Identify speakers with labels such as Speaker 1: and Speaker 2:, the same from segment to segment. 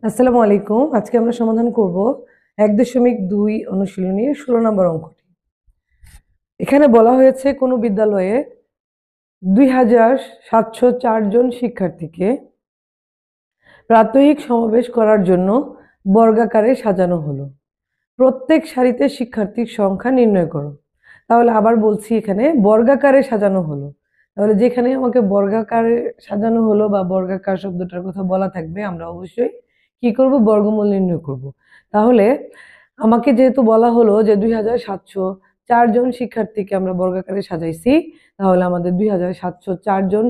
Speaker 1: আসসালামু আলাইকুম। আজকে আমরা সমাধান করব 1.2 অনুশীলনীর 16 নম্বর অঙ্কটি। এখানে বলা হয়েছে কোনো বিদ্যালয়ে 2704 জন শিক্ষার্থীকে প্রাত্যহিক সমাবেশ করার জন্য বর্গাকারে সাজানো হলো। প্রত্যেক সারিতে শিক্ষার্থীর সংখ্যা নির্ণয় করো। তাহলে আবার বলছি, এখানে বর্গাকারে সাজানো হলো। তাহলে যেখানে আমাকে বর্গাকারে সাজানো হলো বা বর্গাকার শব্দটার কথা বলা থাকবে, আমরা অবশ্যই কি করব, বর্গমূল নির্ণয় করব। তাহলে আমাকে যেহেতু বলা হলো যে 2704 জন শিক্ষার্থীকে আমরা বর্গাকারে সাজাইছি, তাহলে আমাদের 2704 জন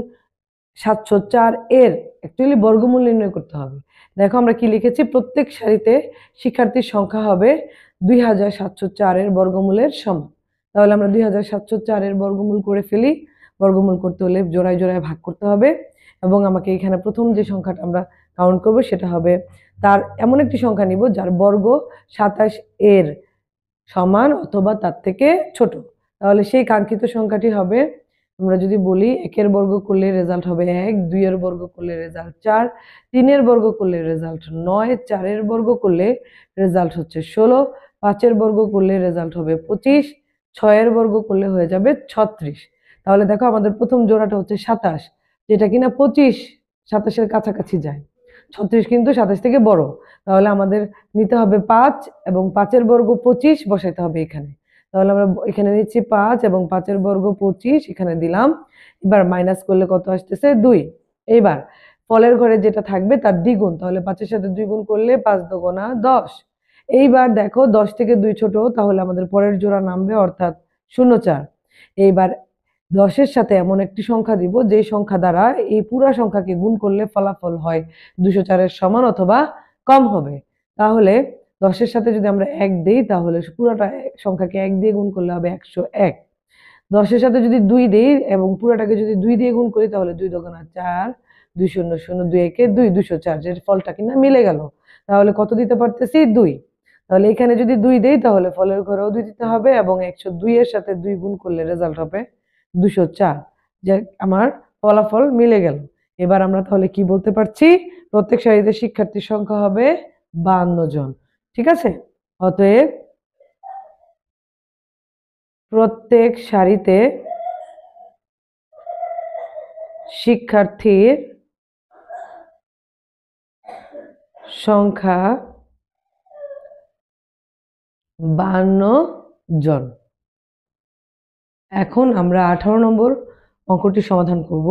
Speaker 1: 704 এর অ্যাকচুয়ালি বর্গমূল নির্ণয় করতে হবে। দেখো আমরা কি লিখেছি, প্রত্যেক সারিতে শিক্ষার্থীর সংখ্যা হবে 2704 এর বর্গমূলের সমান। তাহলে আমরা 2704 এর বর্গমূল করে ফেলি। বর্গমূল করতে হলে জোড়ায় জোড়ায় ভাগ করতে হবে, এবং আমাকে এখানে প্রথম যে সংখ্যাটা আমরা কাউন্ট করব সেটা হবে, তার এমন একটি সংখ্যা নিব যার বর্গ 27 এর সমান অথবা তার থেকে ছোট। তাহলে সেই কাঙ্ক্ষিত সংখ্যাটি হবে, আমরা যদি বলি 1-এর বর্গ করলে রেজাল্ট হবে 1, 2-এর বর্গ করলে রেজাল্ট 4, 3-এর বর্গ করলে রেজাল্ট 9, 4-এর বর্গ করলে রেজাল্ট হচ্ছে 16, 5-এর বর্গ করলে রেজাল্ট হবে 25, 6-এর বর্গ করলে হয়ে যাবে 36। তাহলে দেখো আমাদের প্রথম জোড়াটা হচ্ছে 27, যেটা কিনা 25 27-এর কাছাকাছি যায়। 36 কিন্তু 27 থেকে বড়। তাহলে আমাদের নিতে হবে 5 এবং 5-এর বর্গ 25 বসাইতে হবে এখানে। তাহলে আমরা এখানে নিচ্ছি 5 এবং 5-এর বর্গ 25 এখানে দিলাম। এবার মাইনাস করলে কত আসতেছে 2। এইবার ফলের ঘরে যেটা থাকবে তার দ্বিগুণ, তাহলে 5-এর সাথে 2 গুণ করলে 5 দুগুণা 10। এইবার দেখো 10 থেকে 2 ছোট, তাহলে আমাদের পরের জোড়া নামবে অর্থাৎ 04। এইবার 10-এর সাথে এমন একটি সংখ্যা দিব যে সংখ্যা দ্বারা এই পুরা সংখ্যাকে গুণ করলে ফলাফল হয় 204-এর সমান অথবা কম হবে। তাহলে 10-এর সাথে যদি আমরা 1 দেই, তাহলে পুরাটা সংখ্যাকে 1 দিয়ে গুণ করলে হবে 101। 10-এর সাথে যদি 2 দেই এবং পুরাটাকে যদি 2 দিয়ে গুণ করি, তাহলে 2 দুগুণা 4, 2 শূন্য শূন্য 2 একে 2, 204, যে ফলটা কিনা মিলে গেল। তাহলে কত দিতে পারতেছি, 2। তাহলে এখানে যদি 2 দেই, তাহলে ফলের ঘরেও 2 দিতে হবে, এবং 102 এর সাথে 2 গুণ করলে রেজাল্ট হবে 204, যে আমার ফলাফল মিলে গেল। এবার আমরা তাহলে কি বলতে পারছি, প্রত্যেক সারিতে শিক্ষার্থীর সংখ্যা হবে 52 জন। ঠিক আছে, অতএব প্রত্যেক সারিতে শিক্ষার্থীর সংখ্যা 52 জন। এখন আমরা 18 নম্বর অঙ্কটি সমাধান করব।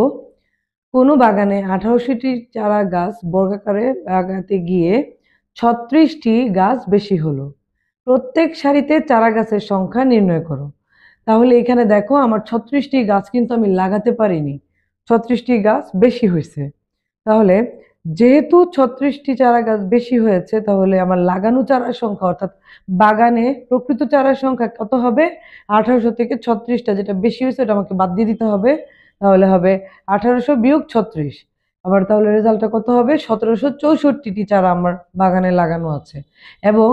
Speaker 1: কোনো বাগানে 18টি চারা গাছ বর্গাকারে লাগাতে গিয়ে 36টি গাছ বেশি হলো। প্রত্যেক সারিতে চারা গাছের সংখ্যা নির্ণয় করো। তাহলে এখানে দেখো আমার 36টি গাছ কিন্তু আমি লাগাতে পারিনি, 36টি গাছ বেশি হয়েছে। তাহলে যেহেতু 36টি চারা গাছ বেশি হয়েছে, তাহলে আমার লাগানো চারার সংখ্যা অর্থাৎ বাগানে প্রকৃত চারার সংখ্যা কত হবে, 1800 থেকে 36টা যেটা বেশি হয়েছে ওটা আমাকে বাদ দিয়ে দিতে হবে। তাহলে হবে 1800 বিয়োগ 36। আবার তাহলে রেজাল্টটা কত হবে, 1764টি চারা আমার বাগানে লাগানো আছে, এবং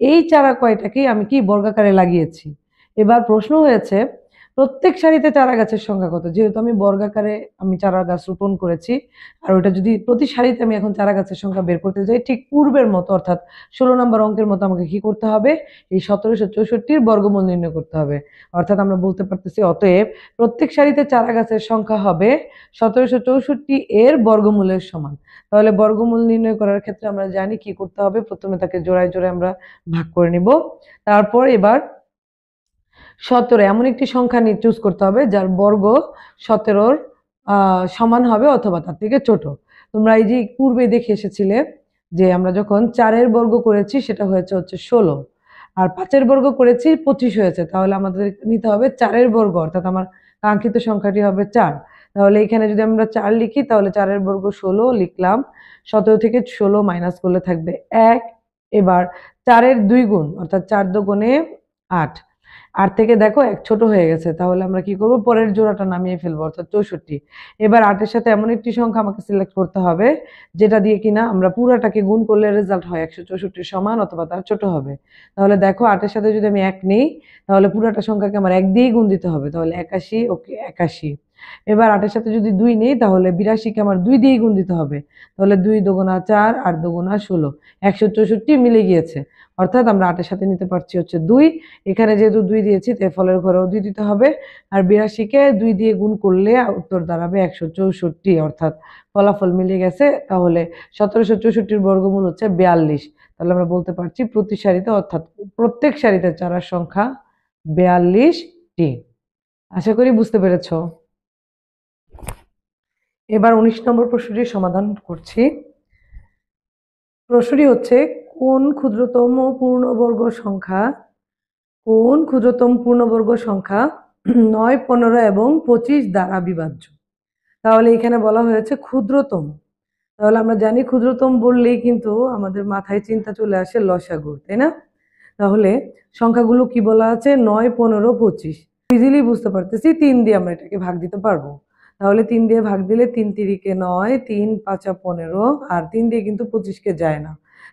Speaker 1: এই চারা কয়টাকেই আমি কি বর্গাকারে লাগিয়েছি। এবার প্রশ্ন হয়েছে প্রত্যেক সারিতে চারা গাছের সংখ্যা কত। যেহেতু আমি বর্গাকারে চারা গাছ রোপণ করেছি, আর ওটা যদি প্রতি সারিতে আমি এখন চারা গাছের সংখ্যা বের করতে যাই, ঠিক পূর্বের মতো অর্থাৎ 16 নম্বর অঙ্কের মতো আমাকে কি করতে হবে, এই 1764-র বর্গমূল নির্ণয় করতে হবে। অর্থাৎ আমরা বলতে পারতেছি অতএব প্রত্যেক সারিতে চারা গাছের সংখ্যা হবে 1764 এর বর্গমূলের সমান। তাহলে বর্গমূল নির্ণয় করার ক্ষেত্রে আমরা জানি কি করতে হবে, প্রথমে তাকে জোড়ায় জোড়ায় আমরা ভাগ করে নিব। তারপর এবার 17 এমন একটি সংখ্যা চুজ করতে হবে যার বর্গ 17-র সমান হবে অথবা তার থেকে ছোট। তোমরা এই যে পূর্বে দেখে এসেছিলে যে আমরা যখন 4-এর বর্গ করেছি সেটা হয়েছে 16, আর 5-এর বর্গ করেছি 25 হয়েছে। তাহলে আমাদের নিতে হবে 4-এর বর্গ, অর্থাৎ আমার কাঙ্ক্ষিত সংখ্যাটি হবে 4। তাহলে এখানে যদি আমরা 4 লিখি, তাহলে 4-এর বর্গ 16 লিখলাম, 17 থেকে 16 মাইনাস করলে থাকবে 1। এবার 4-এর 2 গুণ অর্থাৎ 4 দুগুণে 8, 8 থেকে দেখো 1 ছোট হয়ে গেছে। তাহলে আমরা কি করব, পরের জোড়াটা নামিয়ে ফেলবো অর্থাৎ 64। এবার 8-এর সাথে এমন একটি সংখ্যা আমাকে সিলেক্ট করতে হবে যেটা দিয়ে কিনা আমরা পুরাটাকে গুণ করলে রেজাল্ট হয় 164 সমান অথবা তার ছোট হবে। তাহলে দেখো 8-এর সাথে যদি আমি 1 নেই, তাহলে পুরাটা সংখ্যাকে আমার 1 দিয়েই গুণ দিতে হবে। তাহলে 81, ওকে 81। এবার 8-এর সাথে যদি 2 নেই তাহলে 82-কে আমার 2 দিয়ে গুণ দিতে হবে। তাহলে 2 দুগুণা 4, 8 দুগুণা 16, 164 মিলে গিয়েছে। অর্থাৎ আমরা 8-এর সাথে নিতে পারছি হচ্ছে 2। এখানে যেহেতু 2 দিয়েছি তাই ফলের ঘরেও 2 দিতে হবে। আর 82-কে 2 দিয়ে গুণ করলে উত্তর দাঁড়াবে 164, অর্থাৎ ফলাফল মিলে গেছে। তাহলে 1764-র বর্গমূল হচ্ছে 42। তাহলে আমরা বলতে পারছি প্রতি সারিতে অর্থাৎ প্রত্যেক সারিতে চারার সংখ্যা 42টি। আশা করি বুঝতে পেরেছ। এবার 19 নম্বর প্রশ্নটির সমাধান করছি। প্রশ্নটি হচ্ছে কোন ক্ষুদ্রতম পূর্ণবর্গ সংখ্যা 9, 15 এবং 25 দ্বারা বিভাজ্য। তাহলে এখানে বলা হয়েছে ক্ষুদ্রতম। তাহলে আমরা জানি ক্ষুদ্রতম বললেই কিন্তু আমাদের মাথায় চিন্তা চলে আসে লসাগু, তাই না? তাহলে সংখ্যাগুলো কি বলা আছে? 9, 15, 25। ইজিলি বুঝতে পারতেছি 3 দিয়ে আমরা এটাকে ভাগ দিতে পারবো। তাহলে 3 দিয়ে ভাগ দিলে 3 তিরিকে 9, 3 5 15, আর 3 দিয়ে কিন্তু 25কে যায় না।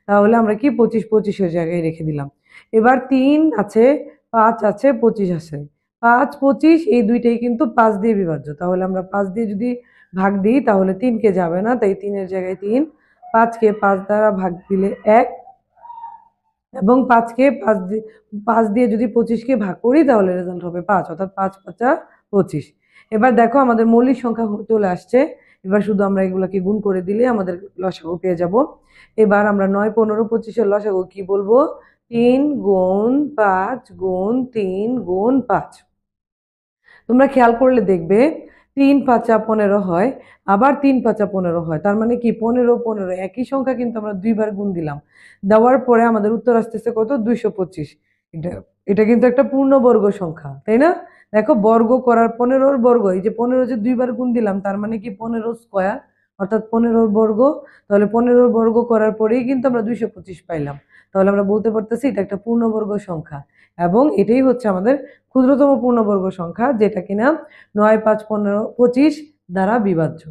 Speaker 1: তাহলে আমরা কি 25 25-এর জায়গায় রেখে দিলাম। এবার 3 আছে, 5 আছে, 25 আছে। 5, 25 এই দুইটাই কিন্তু 5 দিয়ে বিভাজ্য। তাহলে আমরা 5 দিয়ে যদি ভাগ দিই তাহলে 3কে যাবে না, তাই 3-এর জায়গায় 3। 5কে 5 দ্বারা ভাগ দিলে 1, এবং 5কে 5 দিয়ে যদি 25কে ভাগ করি তাহলে রেজাল্ট হবে 5, অর্থাৎ 5 5 25। এবার দেখো আমাদের মৌলিক সংখ্যা চলে আসছে। এবার শুধু আমরা এগুলোকে গুণ করে দিলে আমাদের লসাগু পেয়ে যাব। এবার আমরা 9, 15, 25-এর লসাগু কি বলবো? 3 গুণ 5 গুণ 3 গুণ 5। তোমরা খেয়াল করলে দেখবে 3 5 15 হয়, আবার 3 5 15 হয়। তার মানে কি 15 15 একই সংখ্যা কিন্তু আমরা 2বার গুণ দিলাম। দেওয়ার পরে আমাদের উত্তর আসতেছে কত? 225। এটা এটা কিন্তু একটা পূর্ণবর্গ সংখ্যা, তাই না? দেখো বর্গ করার 15-র বর্গ, এই যে 15 যে 2বার গুণ দিলাম তার মানে কি 15 স্কয়ার, অর্থাৎ 15-র বর্গ। তাহলে 15-র বর্গ করার পরেই কিন্তু আমরা 225 পাইলাম। তাহলে আমরা বলতে পারতেছি এটা একটা পূর্ণবর্গ সংখ্যা, এবং এটাই হচ্ছে আমাদের ক্ষুদ্রতম পূর্ণবর্গ সংখ্যা, যেটা কিনা 9, 5, 15, 25 দ্বারা বিভাজ্য।